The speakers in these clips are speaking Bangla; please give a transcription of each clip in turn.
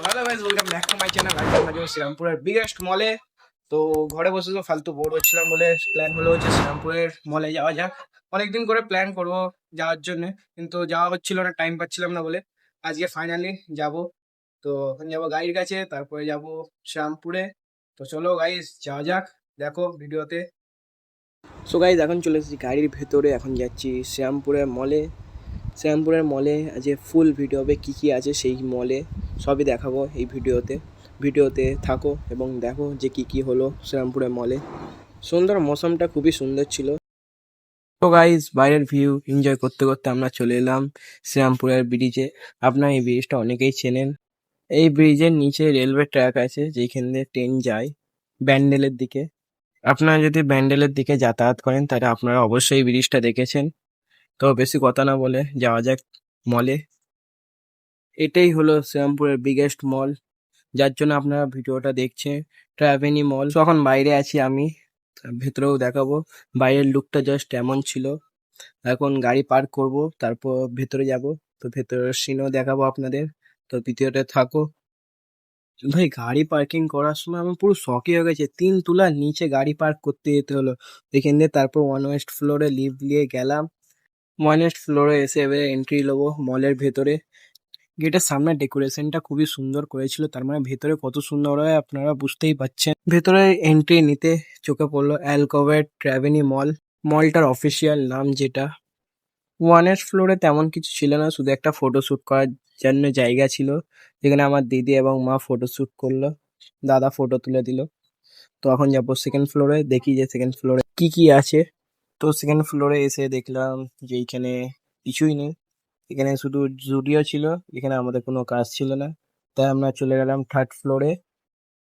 Hello guys, welcome back to my channel. আজকে আমরা যাবো শ্রীরামপুরের বিগেস্ট মলে। তো ঘরে বসে তো ফালতু বোর হচ্ছিলাম বলে প্ল্যান হলো হচ্ছে শ্রীরামপুরের মলে যাওয়া যাক। অনেকদিন করে প্ল্যান করবো যাওয়ার জন্য, কিন্তু যাওয়া হচ্ছিল না, টাইম পাচ্ছিলাম না বলে আজকে ফাইনালি যাব। তো এখন যাবো গাড়ির কাছে, তারপরে যাব শ্রীরামপুরে। তো চলো গাইস যাওয়া যাক, দেখো ভিডিওতে। সো গাইস এখন চলে এসেছি গাড়ির ভেতরে, এখন যাচ্ছি শ্রীরামপুরের মলে। শ্রীরামপুরের মলে আজকে ফুল ভিডিও হবে, কী কী আছে সেই মলে সবই দেখাবো এই ভিডিওতে থাকো এবং দেখো যে কী কী হলো শ্রীরামপুরের মলে। সুন্দর, মৌসমটা খুবই সুন্দর ছিল। তো গাইজ বাইরের ভিউ এনজয় করতে করতে আমরা চলে এলাম শ্রীরামপুরের ব্রিজে। আপনার এই ব্রিজটা অনেকেই চেনেন। এই ব্রিজের নিচে রেলওয়ে ট্র্যাক আছে যেখান দিয়ে ট্রেন যায় ব্যান্ডেলের দিকে। আপনারা যদি ব্যান্ডেলের দিকে যাতায়াত করেন তাহলে আপনারা অবশ্যই এই ব্রিজটা দেখেছেন। তো বেশি কথা না বলে যাওয়া যাক মলে। এটাই হলো শ্রীরামপুরের বিগেস্ট মল, যার জন্য আপনারা ভিডিওটা দেখছেন, ট্রাভেনি মল। তো এখন বাইরে আছি আমি, ভেতরেও দেখাবো। বাইরের লুকটা জাস্ট এমন ছিল। এখন গাড়ি পার্ক করব, তারপর ভেতরে যাব। তো ভেতরের সিনও দেখাবো আপনাদের। তো ভিডিওতে থাকো। ভাই গাড়ি পার্কিং করার সময় আমার পুরো শখই হয়ে গেছে, 3 তলার নিচে গাড়ি পার্ক করতে যেতে হলো। এখান দিয়ে তারপর ওয়ান ওয়েস্ট ফ্লোরে লিফট দিয়ে গেলাম। ওয়ান ওয়েস্ট ফ্লোরে এসে এবারে এন্ট্রি নেবো মলের ভেতরে। গেটের সামনে ডেকোরেশনটা খুবই সুন্দর করেছিল, তার মানে ভেতরে কত সুন্দর হয় আপনারা বুঝতেই পাচ্ছেন। ভেতরে এন্ট্রি নিতে চোখে পড়লো অ্যালকোভেট ট্রাভেনি মল, মলটার অফিসিয়াল নাম যেটা। ওয়ানের ফ্লোরে তেমন কিছু ছিল না, শুধু একটা ফটোশ্যুট করার জন্য জায়গা ছিল, যেখানে আমার দিদি এবং মা ফটোশ্যুট করলো, দাদা ফটো তুলে দিল। তো এখন যাবো সেকেন্ড ফ্লোরে, দেখি যে সেকেন্ড ফ্লোরে কি কি আছে। তো সেকেন্ড ফ্লোরে এসে দেখলাম যে এইখানে কিছুই নেই, এখানে শুধু জুডিও ছিল, এখানে আমাদের কোনো কাজ ছিল না। তাই আমরা চলে গেলাম থার্ড ফ্লোরে।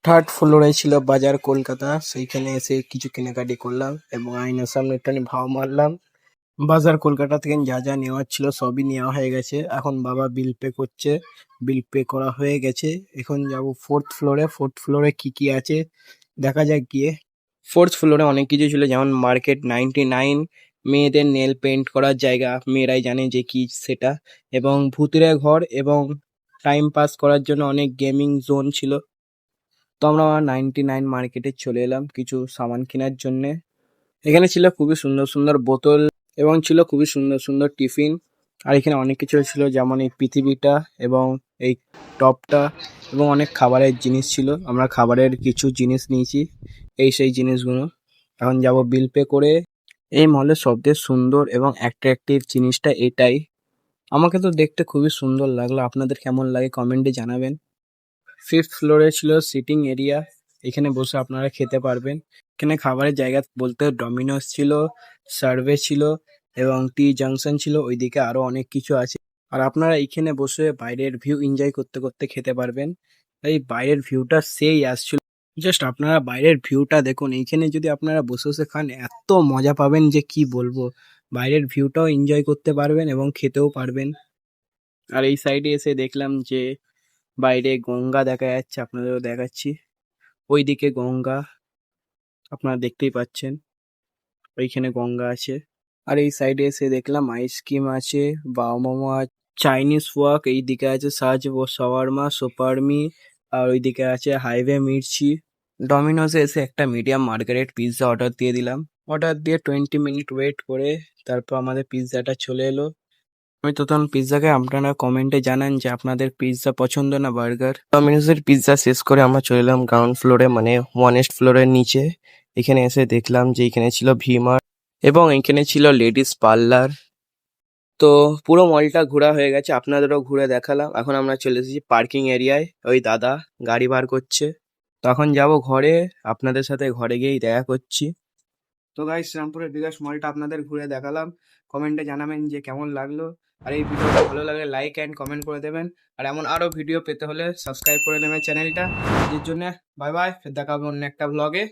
থার্ড ফ্লোরে ছিল বাজার কলকাতা, সেইখানে এসে কিছু কেনাকাটি করলাম এবং আয়নার সামনে একটুখানি ভাও মারলাম। বাজার কলকাতা থেকে যা যা নেওয়ার ছিল সবই নেওয়া হয়ে গেছে, এখন বাবা বিল পে করছে। বিল পে করা হয়ে গেছে, এখন যাব ফোর্থ ফ্লোরে। ফোর্থ ফ্লোরে কি কি আছে দেখা যাক গিয়ে। ফোর্থ ফ্লোরে অনেক কিছু ছিল, যেমন মার্কেট 99, মেয়েদের নেল পেন্ট করার জায়গা, মেয়েরাই জানে যে কি সেটা, এবং ভূতুরে ঘর এবং টাইম পাস করার জন্য অনেক গেমিং জোন ছিল। তো আমরা 99 মার্কেটে চলে এলাম কিছু সামান কেনার জন্যে। এখানে ছিল খুবই সুন্দর সুন্দর বোতল এবং ছিল খুবই সুন্দর সুন্দর টিফিন। আর এখানে অনেক কিছু ছিল, যেমন এই পৃথিবীটা এবং এই টপটা এবং অনেক খাবারের জিনিস ছিল। আমরা খাবারের কিছু জিনিস নিয়েছি, এই সেই জিনিসগুলো। এখন যাব বিল পে করে। এই মলের সবচেয়ে সুন্দর এবং অ্যাট্রাকটিভ জিনিসটা এটাই। আমাকে তো দেখতে খুবই সুন্দর লাগলো, আপনাদের কেমন লাগে কমেন্টে জানাবেন। ফিফথ ফ্লোরে ছিল সিটিং এরিয়া, এখানে বসে আপনারা খেতে পারবেন। এখানে খাবারের জায়গা বলতে ডমিনোস ছিল, সার্ভে ছিল এবং টি জাংশন ছিল, ওইদিকে আরো অনেক কিছু আছে। আর আপনারা এইখানে বসে বাইরের ভিউ এনজয় করতে করতে খেতে পারবেন। এই বাইরের ভিউটা সেই আসছিল, জাস্ট আপনারা বাইরের ভিউটা দেখুন। এইখানে যদি আপনারা বসে বসে খান এত মজা পাবেন যে কি বলবো। বাইরের ভিউটাও এনজয় করতে পারবেন এবং খেতেও পারবেন। আর এই সাইডে এসে দেখলাম যে বাইরে গঙ্গা দেখা যাচ্ছে, আপনাদেরও দেখাচ্ছি। ওইদিকে গঙ্গা আপনারা দেখতেই পাচ্ছেন, ওইখানে গঙ্গা আছে। আর এই সাইডে এসে দেখলাম আইসক্রিম আছে, বাও মোমো আছে, চাইনিজ ওয়াক, এইদিকে আছে সাজ ও শাওয়ারমা সোপারমি, আর ওইদিকে আছে হাইওয়ে মির্চি। ডমিনোসে এসে একটা মিডিয়াম মার্গারেট পিৎজা অর্ডার দিয়ে দিলাম। অর্ডার দিয়ে 20 মিনিট ওয়েট করে তারপর আমাদের পিৎজাটা চলে এলো। আমি তো তখন পিৎজাকে, আপনারা কমেন্টে জানান যে আপনাদের পিৎজা পছন্দ না বার্গার। ডমিনোসের পিৎজা শেষ করে আমরা চলে এলাম গ্রাউন্ড ফ্লোরে, মানে ওয়ানেস্ট ফ্লোরের নিচে। এখানে এসে দেখলাম যে এখানে ছিল ভিমার্ট এবং এখানে ছিল লেডিস পার্লার। তো পুরো মলটা ঘোরা হয়ে গেছে, আপনাদেরও ঘুরে দেখালাম। এখন আমরা চলে এসেছি পার্কিং এরিয়ায়, ওই দাদা গাড়ি বার করছে। তখন যাব ঘরে, আপনাদের সাথে ঘরে গিয়েই দেখা করছি। তো গাইস শ্রীরামপুরের বিকাশ মলটা আপনাদের ঘুরে দেখালাম, কমেন্টে জানাবেন যে কেমন লাগলো। আর এই ভিডিওটা ভালো লাগলে লাইক অ্যান্ড কমেন্ট করে দেবেন। আর এমন আরও ভিডিও পেতে হলে সাবস্ক্রাইব করে নেবেন চ্যানেলটা। এর জন্য বাই বাই, ফের দেখা হবে অন্য একটা ব্লগে।